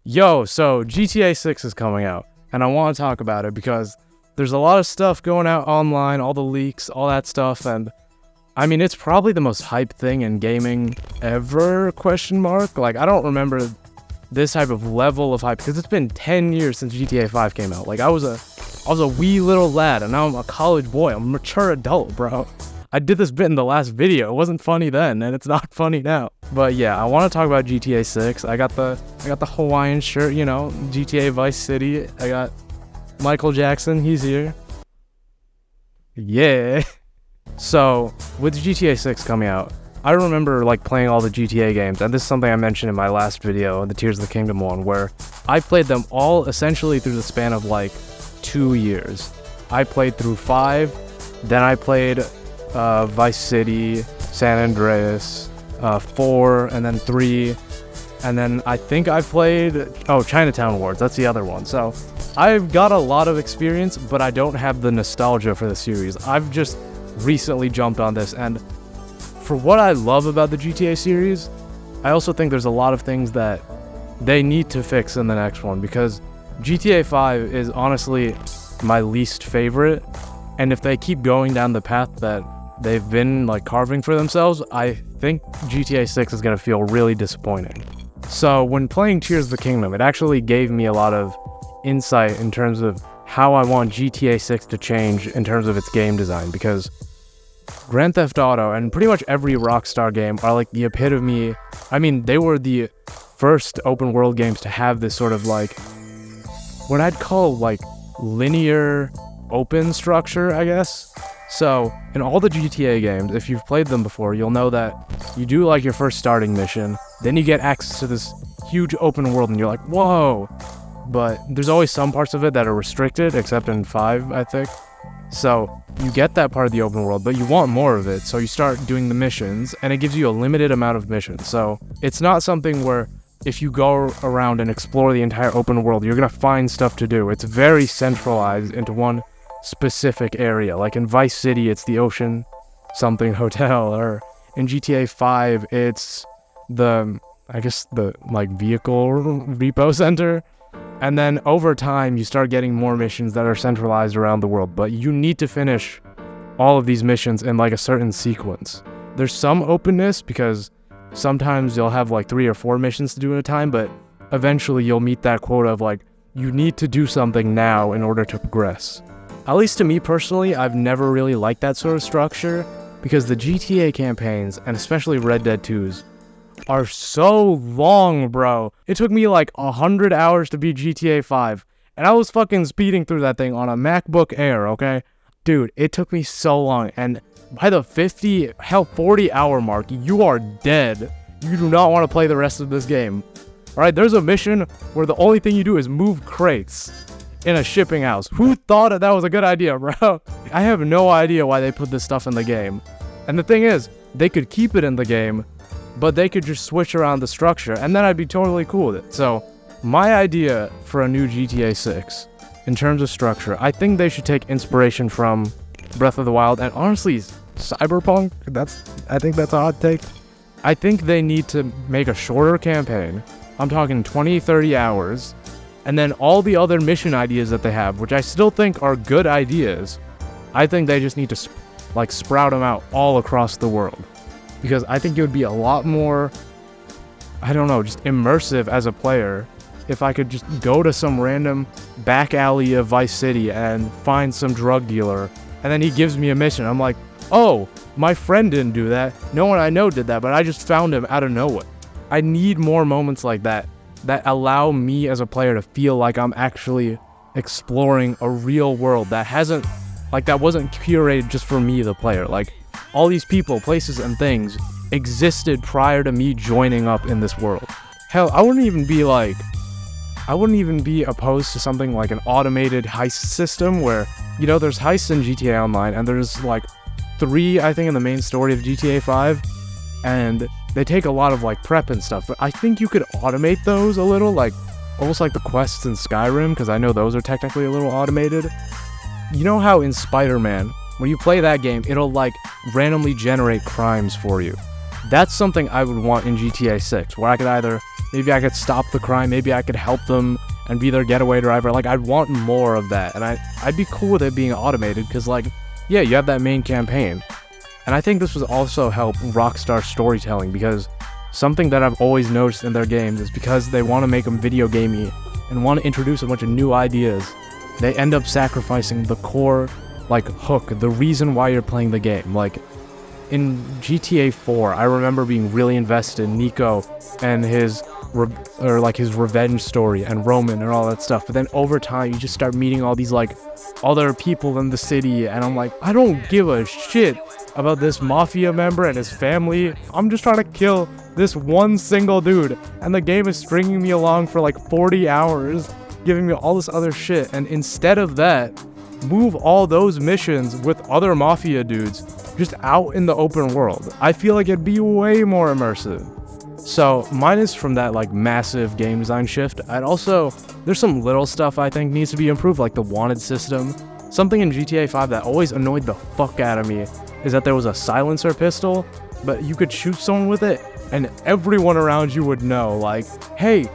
Yo, so GTA 6 is coming out, and I want to talk about it because there's a lot of stuff going out online, all the leaks, all that stuff, and I mean, it's probably the most hyped thing in gaming ever, ? Like, I don't remember this type of level of hype, because it's been 10 years since GTA 5 came out. Like, I was a wee little lad, and now I'm a college boy. I'm a mature adult, bro. I did this bit in the last video. It wasn't funny then, and it's not funny now. But yeah, I want to talk about GTA 6. I got the Hawaiian shirt, you know, GTA Vice City. I got Michael Jackson, he's here. Yeah. So, with GTA 6 coming out, I remember like playing all the GTA games, and this is something I mentioned in my last video, the Tears of the Kingdom one, where I played them all essentially through the span of like 2 years. I played through 5, then I played Vice City, San Andreas, 4, and then 3, and then I think I played, Chinatown Wars, that's the other one. So I've got a lot of experience, but I don't have the nostalgia for the series. I've just recently jumped on this, and for what I love about the GTA series, I also think there's a lot of things that they need to fix in the next one, because GTA 5 is honestly my least favorite, and if they keep going down the path that they've been like carving for themselves, I think GTA 6 is going to feel really disappointing. So when playing Tears of the Kingdom, it actually gave me a lot of insight in terms of how I want GTA 6 to change in terms of its game design, because Grand Theft Auto and pretty much every Rockstar game are like the epitome. I mean, they were the first open world games to have this sort of like what I'd call like linear open structure, I guess. So in all the GTA games, if you've played them before, you'll know that you do like your first starting mission, then you get access to this huge open world and you're like, whoa. But there's always some parts of it that are restricted, except in 5, I think. So you get that part of the open world, but you want more of it, so you start doing the missions, and it gives you a limited amount of missions. So it's not something where if you go around and explore the entire open world, you're gonna find stuff to do. It's very centralized into one specific area. Like in Vice City, it's the Ocean something hotel, or in GTA 5, it's the like vehicle repo center. And then over time, you start getting more missions that are centralized around the world, but you need to finish all of these missions in like a certain sequence. There's some openness, because sometimes you'll have like 3 or 4 missions to do at a time, but eventually you'll meet that quota of like, you need to do something now in order to progress. At least to me personally, I've never really liked that sort of structure, because the GTA campaigns, and especially Red Dead 2's, are so long, bro. It took me like 100 hours to beat GTA 5, and I was fucking speeding through that thing on a MacBook Air, okay? Dude, it took me so long, and by the 40 hour mark, you are dead. You do not want to play the rest of this game. Alright, there's a mission where the only thing you do is move crates in a shipping house. Who thought that was a good idea, bro? I have no idea why they put this stuff in the game. And the thing is, they could keep it in the game, but they could just switch around the structure, and then I'd be totally cool with it. So, my idea for a new GTA 6, in terms of structure, I think they should take inspiration from Breath of the Wild, and honestly, Cyberpunk, I think that's a hot take. I think they need to make a shorter campaign. I'm talking 20-30 hours, and then all the other mission ideas that they have, which I still think are good ideas, I think they just need to like sprout them out all across the world. Because I think it would be a lot more, I don't know, just immersive as a player if I could just go to some random back alley of Vice City and find some drug dealer, and then he gives me a mission. I'm like, oh, my friend didn't do that. No one I know did that, but I just found him out of nowhere. I need more moments like that allow me as a player to feel like I'm actually exploring a real world that wasn't curated just for me, the player. Like, all these people, places, and things existed prior to me joining up in this world. Hell, I wouldn't even be opposed to something like an automated heist system where, you know, there's heists in GTA Online, and there's like 3, I think, in the main story of GTA 5, and they take a lot of like prep and stuff, but I think you could automate those a little, like almost like the quests in Skyrim, because I know those are technically a little automated. You know how in Spider-Man, when you play that game, it'll like randomly generate crimes for you. That's something I would want in GTA 6, where I could either, maybe I could stop the crime, maybe I could help them and be their getaway driver. Like, I'd want more of that, and I'd be cool with it being automated, because, like, yeah, you have that main campaign. And I think this would also help Rockstar storytelling, because something that I've always noticed in their games is because they want to make them video gamey and want to introduce a bunch of new ideas, they end up sacrificing the core, like, hook, the reason why you're playing the game. Like, in GTA 4, I remember being really invested in Nico and his revenge story and Roman and all that stuff. But then over time, you just start meeting all these, like, other people in the city, and I'm like, I don't give a shit about this mafia member and his family. I'm just trying to kill this one single dude, and the game is stringing me along for like 40 hours, giving me all this other shit. And instead of that, move all those missions with other mafia dudes just out in the open world. I feel like it'd be way more immersive. So minus from that, like, massive game design shift, there's some little stuff I think needs to be improved, like the wanted system. Something in GTA 5 that always annoyed the fuck out of me is that there was a silencer pistol, but you could shoot someone with it and everyone around you would know, like, hey,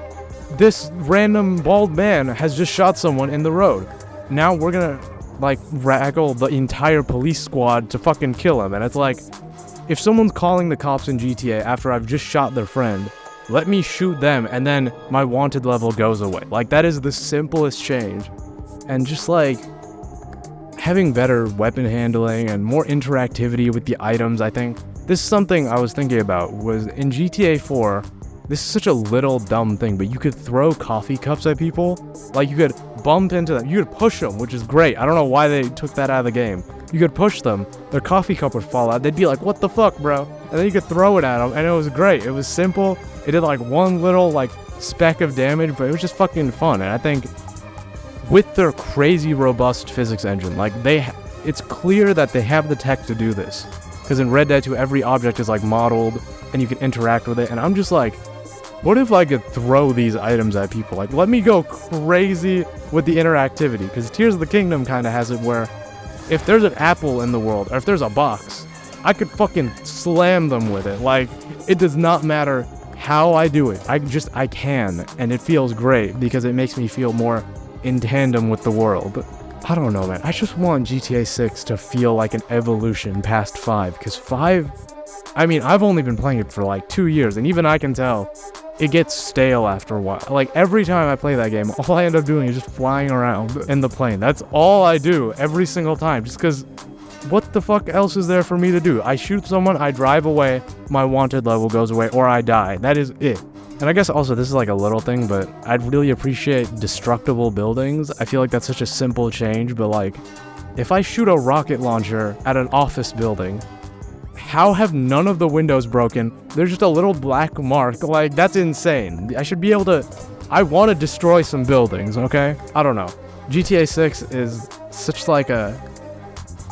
this random bald man has just shot someone in the road. Now we're gonna, like, raggle the entire police squad to fucking kill him. And it's like, if someone's calling the cops in GTA after I've just shot their friend, let me shoot them and then my wanted level goes away. Like, that is the simplest change. And just, like, having better weapon handling and more interactivity with the items, I think. This is something I was thinking about, was in GTA 4, this is such a little dumb thing, but you could throw coffee cups at people. Like, you could bump into them, you could push them, which is great. I don't know why they took that out of the game. You could push them, their coffee cup would fall out, they'd be like, what the fuck, bro? And then you could throw it at them, and it was great. It was simple, it did like one little, like, speck of damage, but it was just fucking fun. And I think with their crazy robust physics engine, like, it's clear that they have the tech to do this. Because in Red Dead 2, every object is, like, modeled, and you can interact with it, and I'm just like, what if I could throw these items at people? Like, let me go crazy with the interactivity, because Tears of the Kingdom kind of has it where if there's an apple in the world, or if there's a box, I could fucking slam them with it. Like, it does not matter how I do it. I can, and it feels great, because it makes me feel more in tandem with the world. I don't know, man. I just want GTA 6 to feel like an evolution past 5, because 5, I mean, I've only been playing it for like 2 years, and even I can tell it gets stale after a while. Like, every time I play that game, all I end up doing is just flying around in the plane. That's all I do every single time, just because what the fuck else is there for me to do? I shoot someone, I drive away, my wanted level goes away, or I die. That is it. And I guess also this is like a little thing, but I'd really appreciate destructible buildings. I feel like that's such a simple change, but like, if I shoot a rocket launcher at an office building, how have none of the windows broken? There's just a little black mark. Like, that's insane. I should be able to... I want to destroy some buildings, okay? I don't know. GTA 6 is such like a...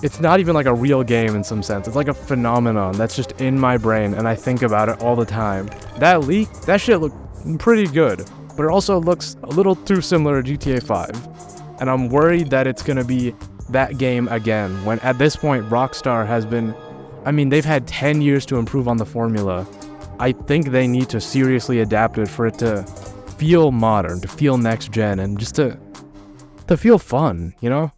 It's not even like a real game in some sense. It's like a phenomenon that's just in my brain, and I think about it all the time. That leak, that shit looked pretty good, but it also looks a little too similar to GTA 5. And I'm worried that it's gonna be that game again, when at this point Rockstar has been... I mean, they've had 10 years to improve on the formula. I think they need to seriously adapt it for it to feel modern, to feel next gen, and just to feel fun, you know?